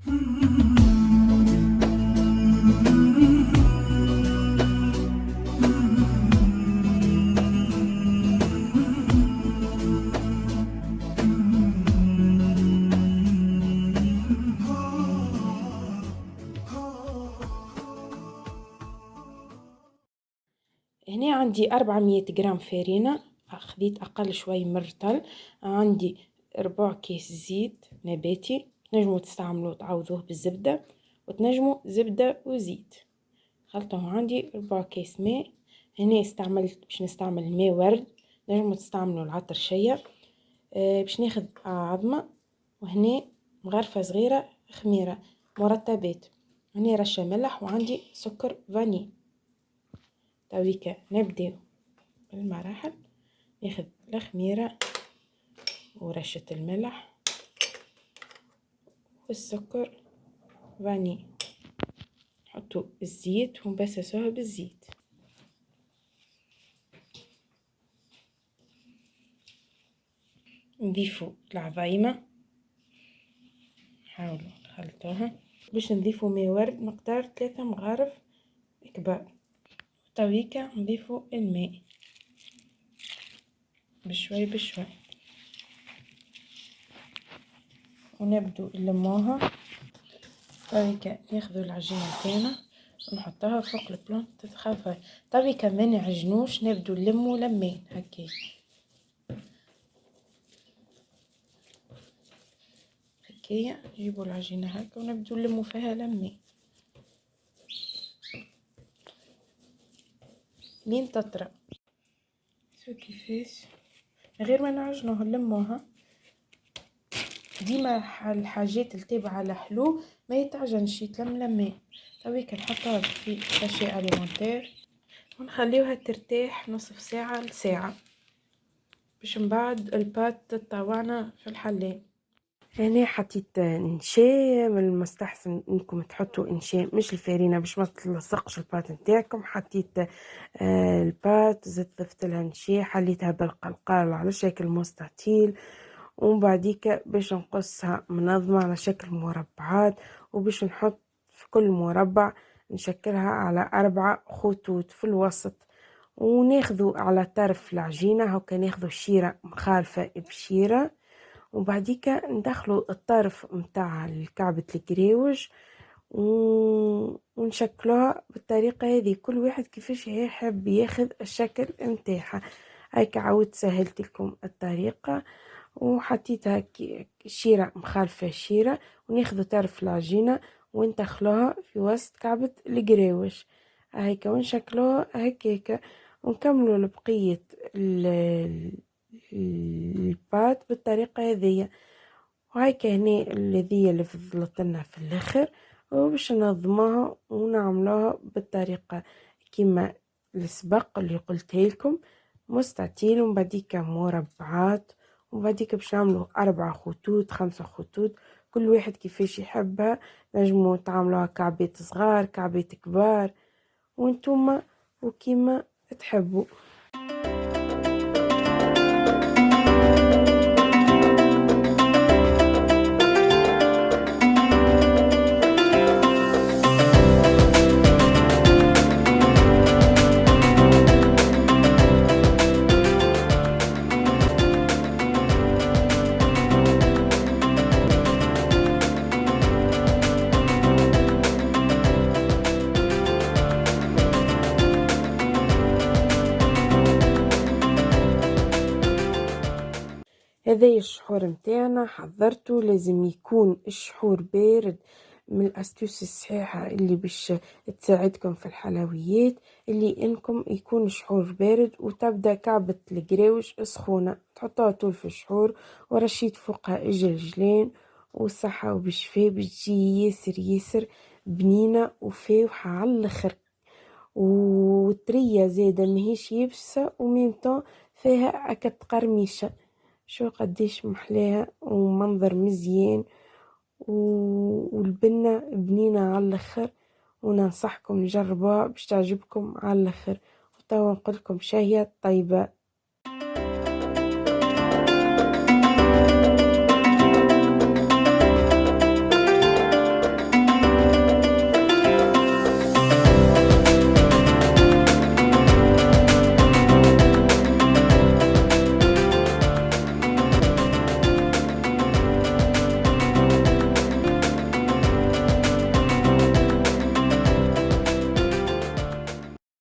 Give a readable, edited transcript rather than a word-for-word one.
هنا عندي 400 جرام فارينة، خذيت أقل شوي مرتل. عندي ربع كيس زيت نباتي، تنجموا تستعملوا تعوضوه بالزبدة، وتنجموا زبدة وزيت. خلطهم عندي ربع كيس ماء. هنا باش نستعمل ماء ورد، تنجموا تستعملوا العطرشية. باش ناخذ عظمة، وهنا مغرفة صغيرة خميرة مرتبات، هنا رشة ملح، وعندي سكر فاني. تويكا نبداو بالمراحل. ناخذ الخميرة ورشة الملح والسكر فاني، نحطو الزيت ونبسسوها بالزيت. نضيفو العظيمة، نحاولو نخلطوها. باش نضيفو ماء ورد مقدار 3 مغارف كبار. تويكا نضيفو الماء بشوي بشوي، ونبدو نلموها. تويكا ناخذو العجينة تاعنا ونحطها فوق البلون تتخفى. تويكا ما نعجنوش، نبدو نلمو لمين هكا هكايا. نجيبو العجينة هكا ونبدو نلمو فيها لمين لين تطرى. شو كيفاش غير ما نعجنوها نلموها. ديما الحاجات التابعة لحلو ما يتعجنش، يتلم لمين. تويكا نحطها في ساشي اليمونتير ونخليوها ترتاح نصف ساعة لساعة، باش من بعد البات تطاوعنا في الحلين. هنا حطيت نشا، من المستحسن انكم تحطوا نشا مش الفارينة باش ما تلصقش البات نتاعكم. حطيت البات، ضفت لها نشا، حليتها بالقلقال على شكل مستطيل، ومن بعديك باش نقصها منظمة على شكل مربعات، وباش نحط في كل مربع نشكلها على 4 خطوط في الوسط، وناخذو على طرف العجينة هكا، ناخذو شيرة مخالفة بشيرة، وبعديك ندخلو الطرف متاع كعبة الكريوج ونشكلوها بالطريقة هذه. كل واحد كيفاش يحب ياخذ الشكل متاعها. هيك عاودت سهلت لكم الطريقة، وحطيتها شيرة مخالفة شيرة، وناخذ طرف العجينة وندخلوها في وسط كعبة القراوش هيك، ونشكلوها هكاك، ونكملوا لبقية البات بالطريقة هذه. وهيك هنا الذي اللي فضلت لنا في الاخر، وباش ننظموها ونعملوها بالطريقة كما السبق اللي قلتها لكم، مستطيل ومن بعديك مربعات، ومن بعديك باش نعملوا 4 خطوط 5 خطوط، كل واحد كيفاش يحبها. نجموا تعملوها كعبات صغار كعبات كبار، وانتم وكيما تحبوا. هذا الشحور متاعنا حضرته، لازم يكون الشحور بارد. من الاستوس الصحيحة اللي باش تساعدكم في الحلويات اللي انكم يكون الشحور بارد، وتبدا كعبة القراوش سخونة تحطوها طول في الشحور، ورشيت فوقها الجلجلين والصحة وبالشفاء، بتجي ياسر ياسر بنينة وفاوحة على الاخر، وطرية زادة ماهيش يابسة، وميمتون فيها اكد قرميشة. شو قديش محلاها ومنظر مزيان، والبنة بنينة على الاخر، وننصحكم نجربوها باش تعجبكم على الاخر. وتوا نقولكم شهية طيبة.